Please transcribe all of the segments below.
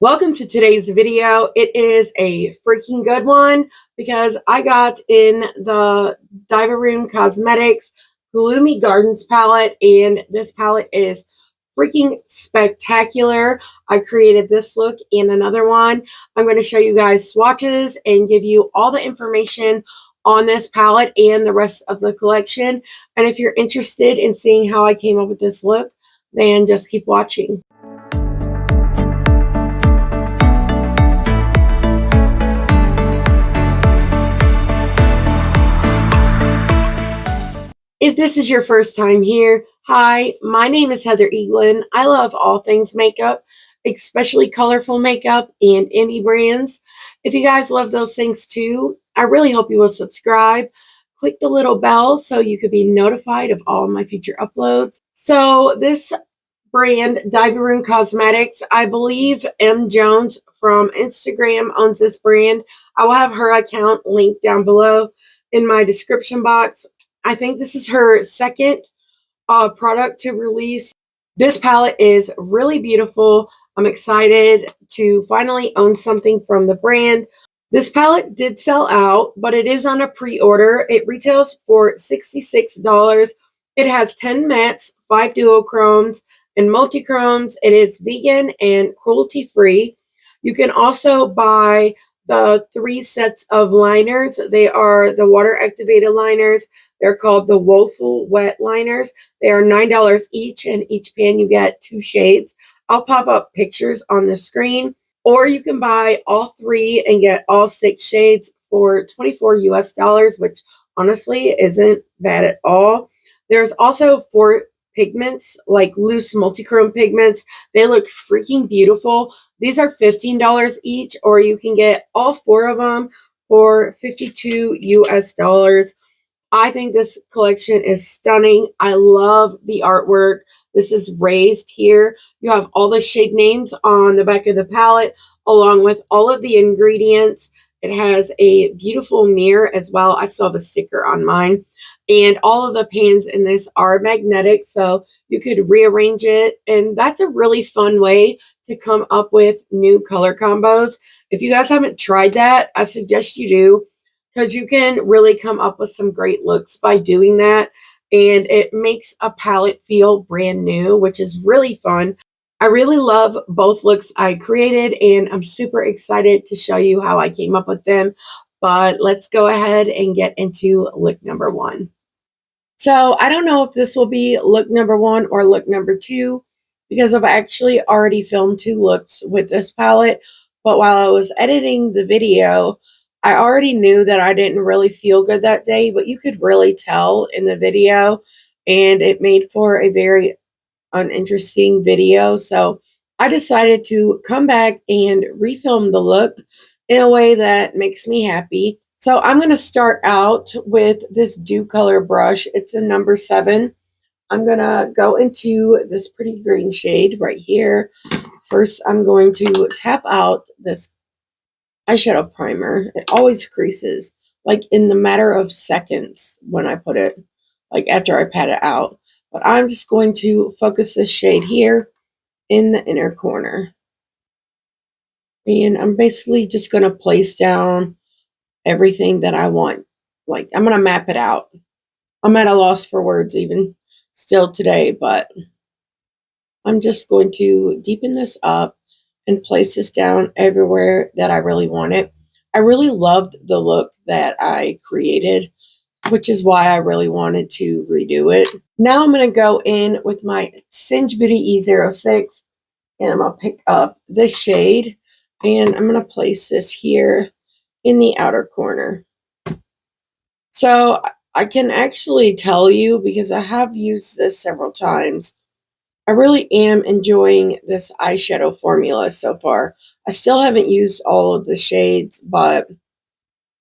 Welcome to today's video. It is a freaking good one because I got in the Unearthly Cosmetics Gloomy Gardens palette, and this palette is freaking spectacular. I created this look and another one. I'm going to show you guys swatches and give you all the information on this palette and the rest of the collection. And if you're interested in seeing how I came up with this look, then just keep watching. If this is your first time here, hi, my name is Heather Eaglin. I love all things makeup, especially colorful makeup and indie brands. If you guys love those things too, I really hope you will subscribe. Click the little bell so you could be notified of all of my future uploads. So this brand, Unearthly Cosmetics, I believe M. Jones from Instagram owns this brand. I will have her account linked down below in my description box. I think this is her second product to release. This palette is really beautiful. I'm excited to finally own something from the brand. This palette did sell out, but it is on a pre-order. It retails for $66. It has 10 mattes, 5 duochromes, and multichromes. It is vegan and cruelty-free. You can also buy the 3 sets of liners. They are the water-activated liners. They're called the Woeful Wet liners. They are $9 each, and each pan you get 2 shades. I'll pop up pictures on the screen, or you can buy all 3 and get all 6 shades for $24 US, which honestly isn't bad at all. There's also 4 pigments, like loose multichrome pigments. They look freaking beautiful. These are $15 each, or you can get all 4 of them for $52 US. I think this collection is stunning. I love the artwork. This is raised here. You have all the shade names on the back of the palette, along with all of the ingredients. It has a beautiful mirror as well. I still have a sticker on mine. And all of the pans in this are magnetic, so you could rearrange it. And that's a really fun way to come up with new color combos. If you guys haven't tried that, I suggest you do, because you can really come up with some great looks by doing that. And it makes a palette feel brand new, which is really fun. I really love both looks I created, and I'm super excited to show you how I came up with them. But let's go ahead and get into look number 1. So I don't know if this will be look number 1 or look number 2, because I've actually already filmed 2 looks with this palette. But while I was editing the video, I already knew that I didn't really feel good that day, but you could really tell in the video, and it made for a very uninteresting video. So I decided to come back and refilm the look in a way that makes me happy. So I'm going to start out with this Dew Color brush. It's a number 7. I'm going to go into this pretty green shade right here. First, I'm going to tap out this eyeshadow primer. It always creases, like in the matter of seconds when I put it, like after I pat it out. But I'm just going to focus this shade here in the inner corner. And I'm basically just going to place down everything that I want. Like, I'm going to map it out. I'm at a loss for words even still today, but I'm just going to deepen this up and place this down everywhere that I really want it. I really loved the look that I created, which is why I really wanted to redo it. Now I'm going to go in with my Singe Beauty E06, and I'm going to pick up this shade, and I'm going to place this here in the outer corner. So I can actually tell you, because I have used this several times, I really am enjoying this eyeshadow formula so far. I still haven't used all of the shades, but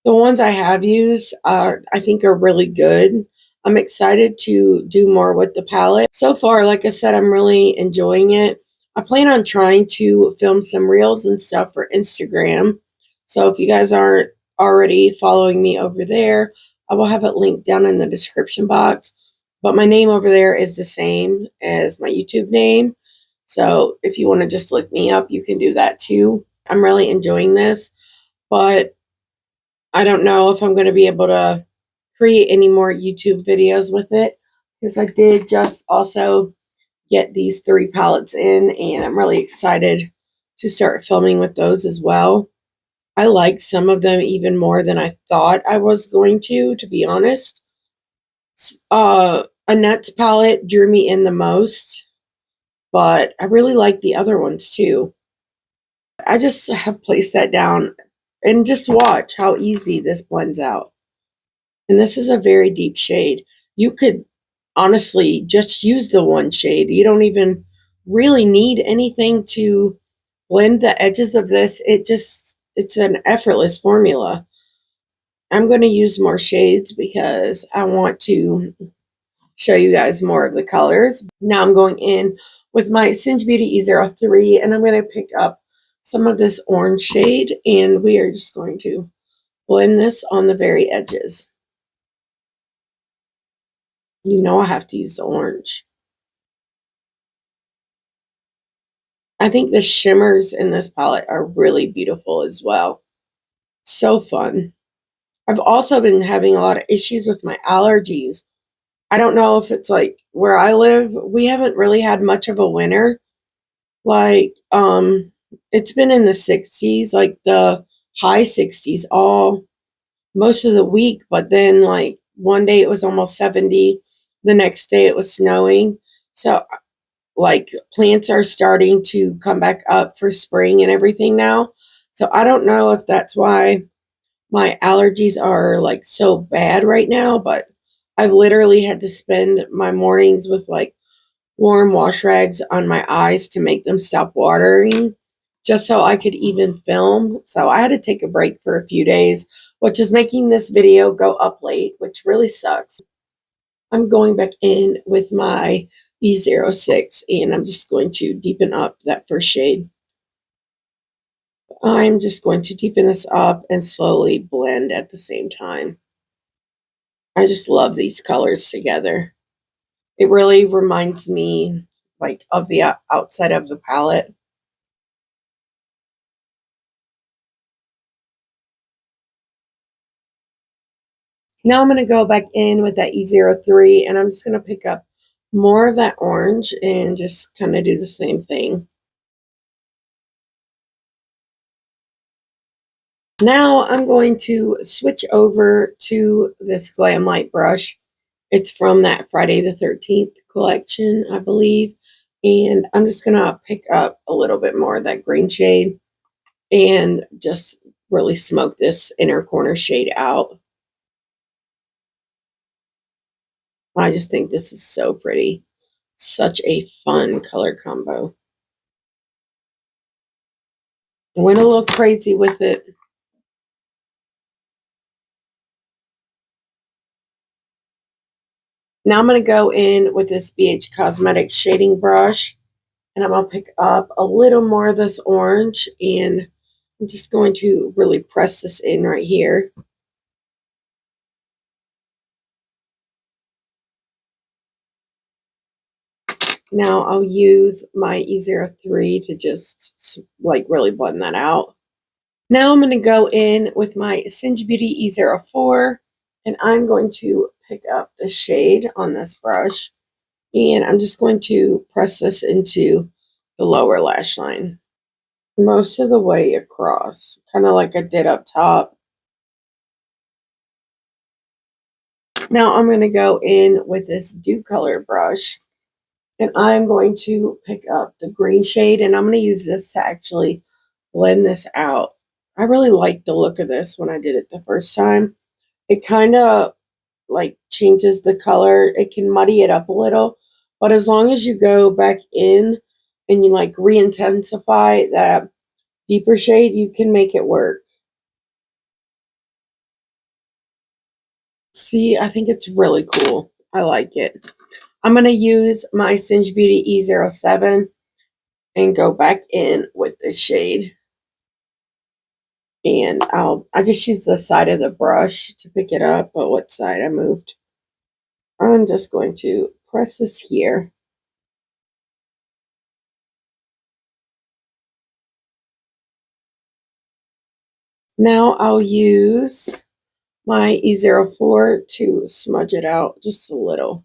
the ones I have used I think are really good. I'm excited to do more with the palette. So far, like I said, I'm really enjoying it. I plan on trying to film some reels and stuff for Instagram. So if you guys aren't already following me over there, I will have it linked down in the description box. But my name over there is the same as my YouTube name. So if you want to just look me up, you can do that too. I'm really enjoying this, but I don't know if I'm going to be able to create any more YouTube videos with it, because I did just also get these 3 palettes in, and I'm really excited to start filming with those as well. I like some of them even more than I thought I was going to be honest. Annette's palette drew me in the most, but I really like the other ones too. I just have placed that down and just watch how easy this blends out. And this is a very deep shade. You could honestly just use the one shade. You don't even really need anything to blend the edges of this. It's an effortless formula. I'm going to use more shades because I want to show you guys more of the colors. Now I'm going in with my Singe Beauty E03, and I'm going to pick up some of this orange shade, and we are just going to blend this on the very edges. You know I have to use the orange. I think the shimmers in this palette are really beautiful as well. So fun. I've also been having a lot of issues with my allergies. I don't know if it's like where I live, we haven't really had much of a winter. Like, it's been in the 60s, like the high 60s all most of the week, but then like one day it was almost 70, the next day it was snowing. So like plants are starting to come back up for spring and everything now. So I don't know if that's why my allergies are like so bad right now, but I've literally had to spend my mornings with like warm wash rags on my eyes to make them stop watering just so I could even film. So I had to take a break for a few days, which is making this video go up late, which really sucks. I'm going back in with my E06, and I'm just going to deepen up that first shade. I'm just going to deepen this up and slowly blend at the same time. I just love these colors together. It really reminds me like of the outside of the palette. Now I'm going to go back in with that E03, and I'm just going to pick up more of that orange and just kind of do the same thing. Now I'm going to switch over to this Glam Light brush. It's from that Friday the 13th collection, I believe. And I'm just going to pick up a little bit more of that green shade and just really smoke this inner corner shade out. I just think this is so pretty. Such a fun color combo. Went a little crazy with it. Now I'm going to go in with this BH Cosmetics shading brush, and I'm going to pick up a little more of this orange, and I'm just going to really press this in right here. Now I'll use my E03 to just like really blend that out. Now I'm going to go in with my Singe Beauty E04, and I'm going to pick up the shade on this brush, and I'm just going to press this into the lower lash line most of the way across, kind of like I did up top. Now I'm going to go in with this Dew Color brush, and I'm going to pick up the green shade, and I'm going to use this to actually blend this out. I really like the look of this when I did it the first time. It kind of like changes the color. It can muddy it up a little, but as long as you go back in and you like re-intensify that deeper shade, you can make it work. See, I think it's really cool. I like it. I'm going to use my Singe Beauty E07 and go back in with this shade. And I just use the side of the brush to pick it up, but what side I moved. I'm just going to press this here. Now I'll use my E04 to smudge it out just a little.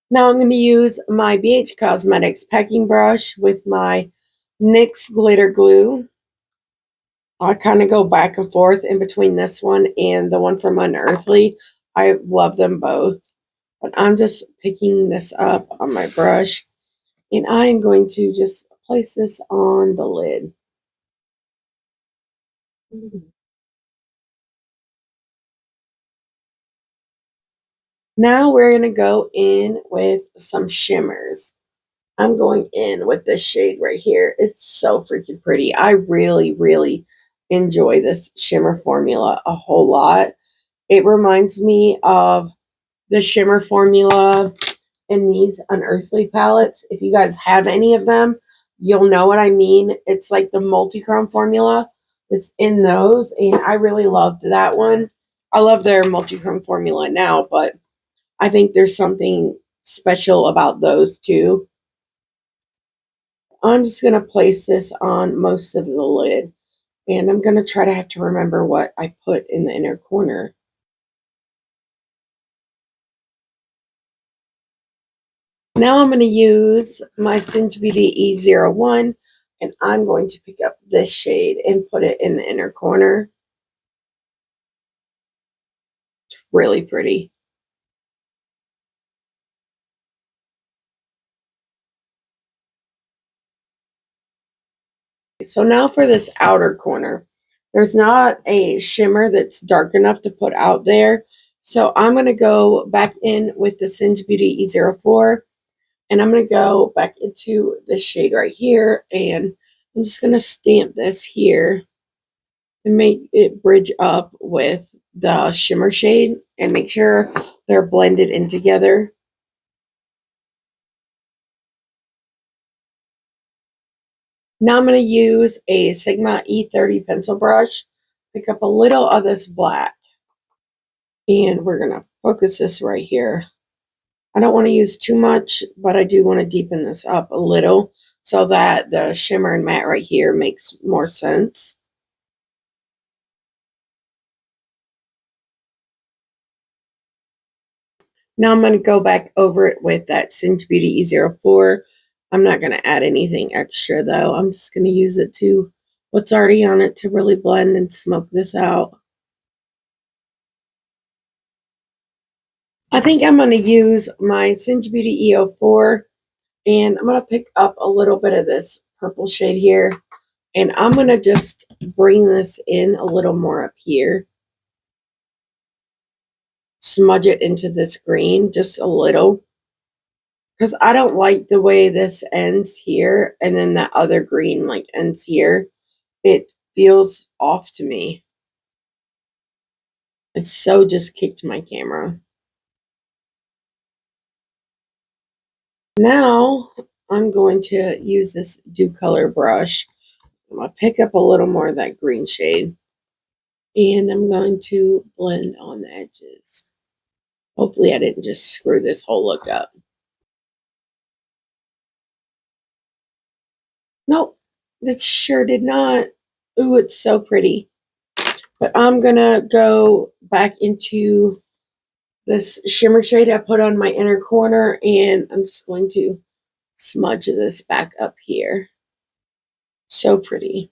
Now I'm going to use my BH Cosmetics packing brush with my NYX glitter glue. I kind of go back and forth in between this one and the one from Unearthly. I love them both. But I'm just picking this up on my brush, and I am going to just place this on the lid. Now we're going to go in with some shimmers. I'm going in with this shade right here. It's so freaking pretty. I really, really enjoy this shimmer formula a whole lot. It reminds me of the shimmer formula in these Unearthly palettes. If you guys have any of them, you'll know what I mean. It's like the multi-chrome formula that's in those, and I really loved that one. I love their multi-chrome formula now, but I think there's something special about those too. I'm just going to place this on most of the lid, and I'm going to try to have to remember what I put in the inner corner. Now I'm going to use my Singe Beauty E01, and I'm going to pick up this shade and put it in the inner corner. It's really pretty. So now for this outer corner. There's not a shimmer that's dark enough to put out there. So I'm going to go back in with the Singe Beauty E04, and I'm going to go back into this shade right here, and I'm just going to stamp this here and make it bridge up with the shimmer shade and make sure they're blended in together. Now I'm going to use a Sigma E30 pencil brush, pick up a little of this black, and we're going to focus this right here. I don't want to use too much, but I do want to deepen this up a little so that the shimmer and matte right here makes more sense. Now I'm going to go back over it with that Singe Beauty E04. I'm not going to add anything extra though. I'm just going to use it to what's already on it to really blend and smoke this out. I think I'm going to use my Singe Beauty E04, and I'm going to pick up a little bit of this purple shade here, and I'm going to just bring this in a little more up here. Smudge it into this green just a little, because I don't like the way this ends here and then that other green like ends here. It feels off to me. It so just kicked my camera. Now I'm going to use this Dew Color brush. I'm going to pick up a little more of that green shade, and I'm going to blend on the edges. Hopefully I didn't just screw this whole look up. Nope, that sure did not. Ooh, it's so pretty. But I'm going to go back into this shimmer shade I put on my inner corner, and I'm just going to smudge this back up here. So pretty.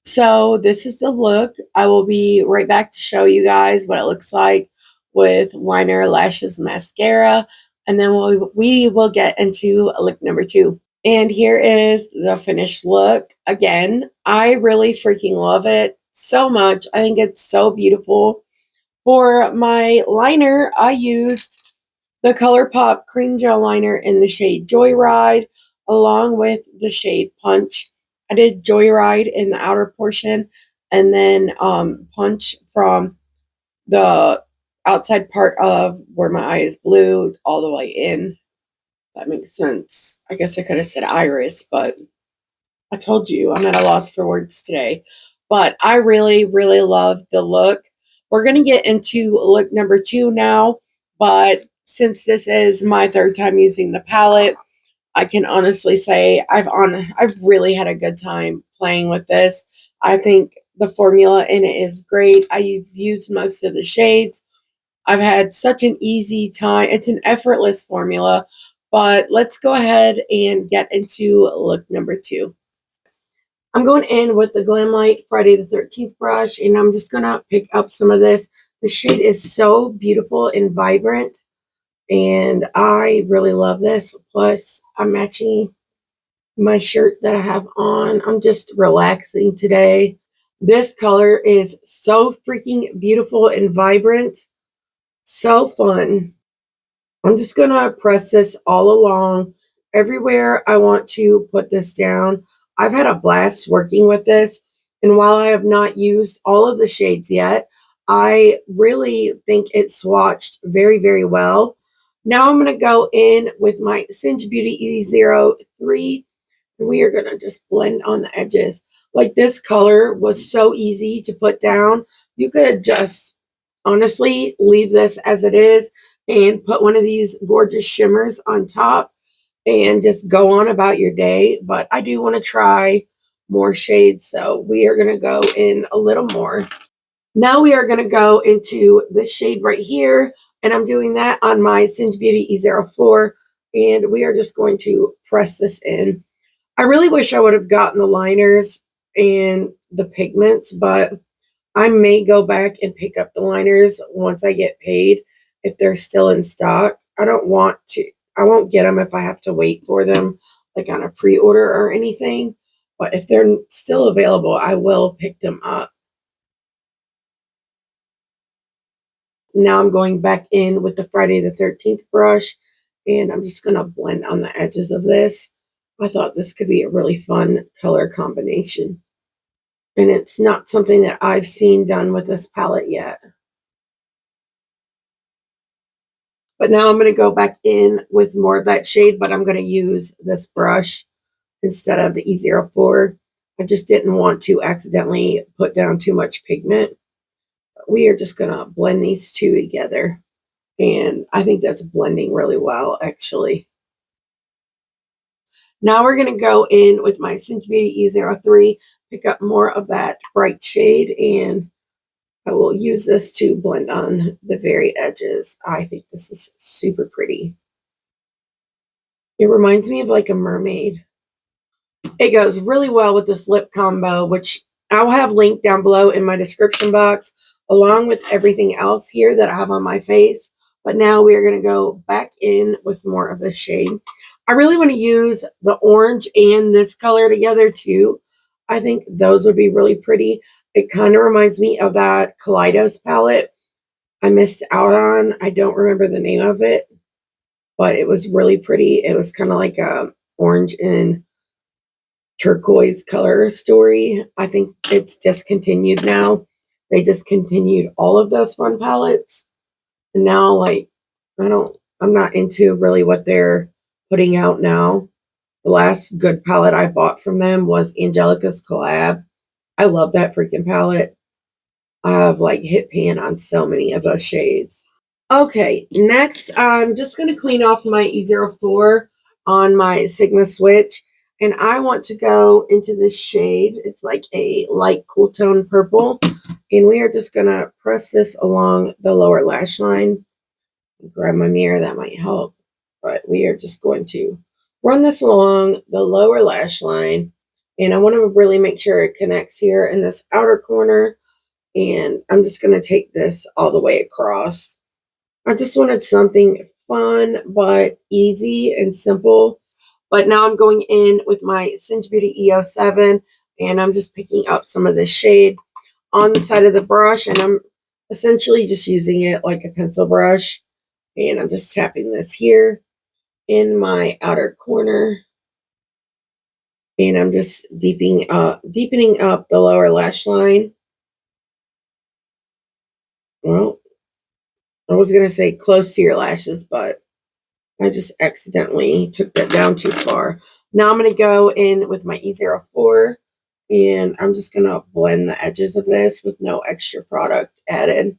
So this is the look. I will be right back to show you guys what it looks like with liner, lashes, mascara, and then we will get into look number 2. And here is the finished look. Again, I really freaking love it so much. I think it's so beautiful. For my liner, I used the ColourPop Cream Gel Liner in the shade Joyride, along with the shade Punch. I did Joyride in the outer portion, and then Punch from the outside part of where my eye is blue all the way in. That makes sense. I guess I could have said iris, but I told you I'm at a loss for words today. But I really, really love the look. We're going to get into look number 2 now, but since this is my 3rd time using the palette, I can honestly say I've really had a good time playing with this. I think the formula in it is great. I've used most of the shades. I've had such an easy time. It's an effortless formula, but let's go ahead and get into look number 2. I'm going in with the Glamlight Friday the 13th brush, and I'm just going to pick up some of this. The shade is so beautiful and vibrant, and I really love this. Plus, I'm matching my shirt that I have on. I'm just relaxing today. This color is so freaking beautiful and vibrant. So fun. I'm just going to press this all along. Everywhere I want to put this down. I've had a blast working with this. And while I have not used all of the shades yet, I really think it swatched very, very well. Now I'm going to go in with my Singe Beauty E03. We are going to just blend on the edges. Like, this color was so easy to put down. You could just honestly leave this as it is and put one of these gorgeous shimmers on top and just go on about your day. But I do want to try more shades, so we are going to go in a little more. Now we are going to go into this shade right here, and I'm doing that on my Singe Beauty E04, and we are just going to press this in. I really wish I would have gotten the liners and the pigments, but I may go back and pick up the liners once I get paid if they're still in stock. I won't get them if I have to wait for them, like on a pre-order or anything. But if they're still available, I will pick them up. Now I'm going back in with the Friday the 13th brush, and I'm just going to blend on the edges of this. I thought this could be a really fun color combination. And it's not something that I've seen done with this palette yet. But now I'm going to go back in with more of that shade, but I'm going to use this brush instead of the E04. I just didn't want to accidentally put down too much pigment. We are just going to blend these two together. And I think that's blending really well, actually. Now we're going to go in with my Singe Beauty E03, pick up more of that bright shade, and I will use this to blend on the very edges. I think this is super pretty. It reminds me of like a mermaid. It goes really well with this lip combo, which I'll have linked down below in my description box, along with everything else here that I have on my face. But now we are going to go back in with more of this shade. I really want to use the orange and this color together too. I think those would be really pretty. It kind of reminds me of that Kaleidos palette I missed out on. I don't remember the name of it, but it was really pretty. It was kind of like a orange and turquoise color story. I think it's discontinued now. They discontinued all of those fun palettes. And now, like, I'm not into really what they're putting out now. The last good palette I bought from them was Angelica's collab. I love that freaking palette. I've like hit pan on so many of those shades. Okay, next I'm just going to clean off my E04 on my Sigma switch, and I want to go into this shade. It's like a light cool tone purple, and we are just going to press this along the lower lash line. Grab my mirror, that might help, but we are just going to run this along the lower lash line, and I want to really make sure it connects here in this outer corner, and I'm just going to take this all the way across. I just wanted something fun but easy and simple. But now I'm going in with my Singe Beauty E07, and I'm just picking up some of this shade on the side of the brush, and I'm essentially just using it like a pencil brush. And I'm just tapping this here in my outer corner. And I'm just deepening up the lower lash line. Well, I was going to say close to your lashes, but I just accidentally took that down too far. Now I'm going to go in with my E04, and I'm just going to blend the edges of this with no extra product added.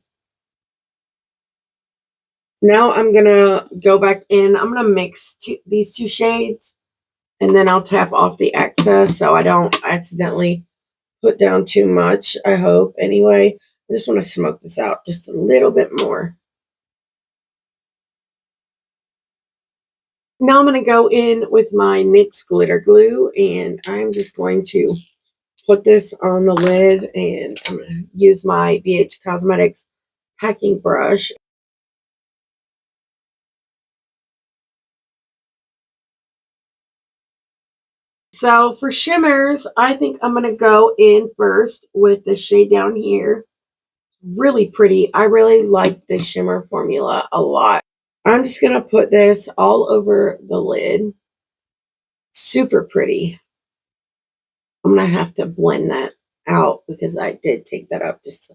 Now I'm going to go back in. I'm going to mix these two shades, And then I'll tap off the excess so I don't accidentally put down too much, I hope. Anyway, I just want to smoke this out just a little bit more. Now I'm going to go in with my NYX glitter glue, and I'm just going to put this on the lid, and I'm going to use my BH Cosmetics packing brush. So for shimmers, I think I'm going to go in first with the shade down here. Really pretty. I really like this shimmer formula a lot. I'm just going to put this all over the lid. Super pretty. I'm going to have to blend that out because I did take that up just a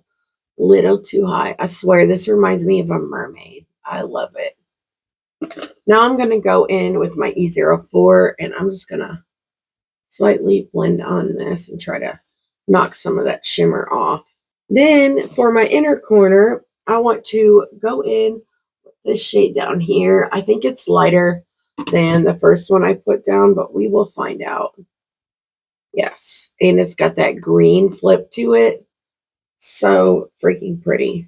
little too high. I swear this reminds me of a mermaid. I love it. Now I'm going to go in with my E04, and I'm just going to slightly blend on this and try to knock some of that shimmer off. Then for my inner corner, I want to go in with this shade down here. I think it's lighter than the first one I put down, but we will find out. Yes, and it's got that green flip to it. So freaking pretty.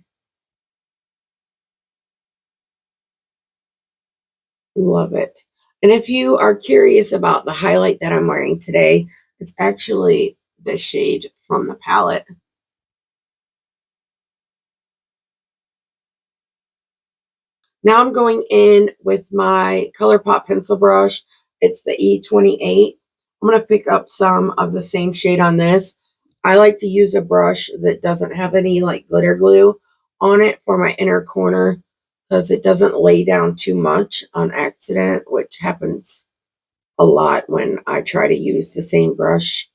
Love it. And if you are curious about the highlight that I'm wearing today, it's actually the shade from the palette. Now I'm going in with my ColourPop pencil brush. It's the E28. I'm going to pick up some of the same shade on this. I like to use a brush that doesn't have any like glitter glue on it for my inner corner because it doesn't lay down too much on accident, which happens a lot when I try to use the same brush.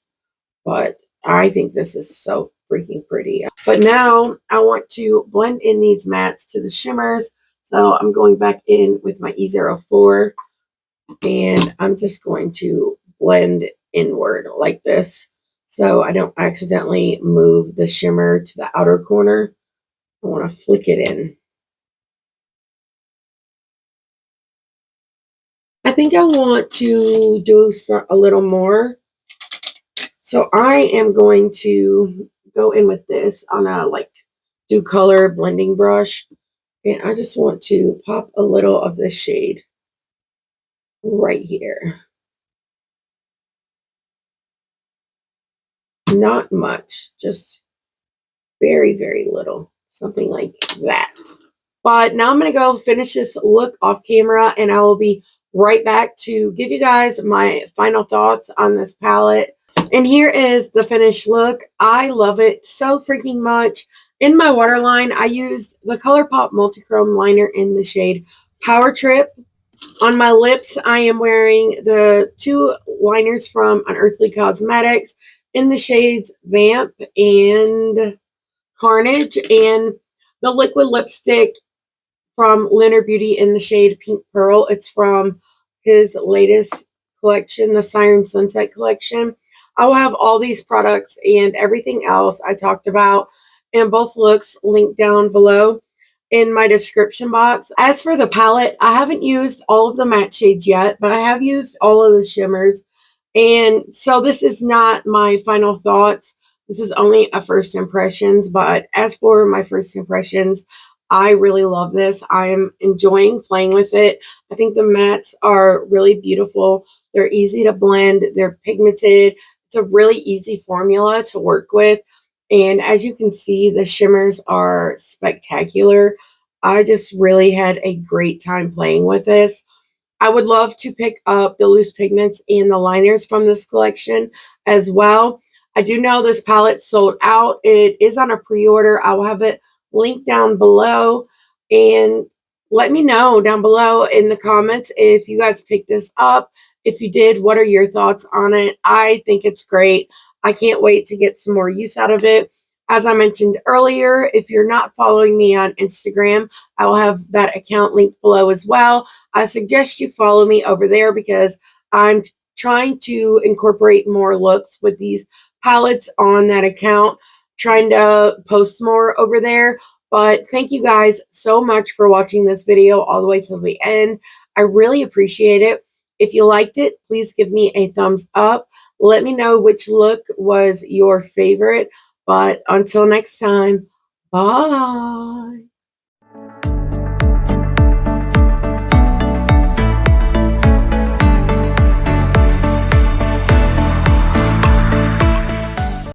But I think this is so freaking pretty. But now I want to blend in these mattes to the shimmers. So I'm going back in with my E04, and I'm just going to blend inward like this so I don't accidentally move the shimmer to the outer corner. I want to flick it in. I think I want to do a little more. So I am going to go in with this on a do color blending brush. And I just want to pop a little of this shade right here. Not much, just very, very little. Something like that. But now I'm going to go finish this look off camera, and I will be right back to give you guys my final thoughts on this palette. And here is the finished look. I love it so freaking much. In my waterline, I used the ColourPop Multichrome liner in the shade Power Trip. On my lips, I am wearing the two liners from Unearthly Cosmetics in the shades Vamp and Carnage, and the liquid lipstick from Leonard Beauty in the shade Pink Pearl. It's from his latest collection, the Siren Sunset collection. I will have all these products and everything else I talked about in both looks linked down below in my description box. As for the palette, I haven't used all of the matte shades yet, but I have used all of the shimmers. And so this is not my final thoughts. This is only a first impressions, but as for my first impressions, I really love this. I am enjoying playing with it. I think the mattes are really beautiful. They're easy to blend. They're pigmented. It's a really easy formula to work with. And as you can see, the shimmers are spectacular. I just really had a great time playing with this. I would love to pick up the loose pigments and the liners from this collection as well. I do know this palette sold out. It is on a pre-order. I will have it linked down below. And let me know down below in the comments if you guys picked this up. If you did, what are your thoughts on it? I think it's great. I can't wait to get some more use out of it. As I mentioned earlier, if you're not following me on Instagram, I will have that account linked below as well. I suggest you follow me over there because I'm trying to incorporate more looks with these palettes on that account, trying to post more over there. But thank you guys so much for watching this video all the way till the end. I really appreciate it. If you liked it, please give me a thumbs up. Let me know which look was your favorite. But until next time, bye.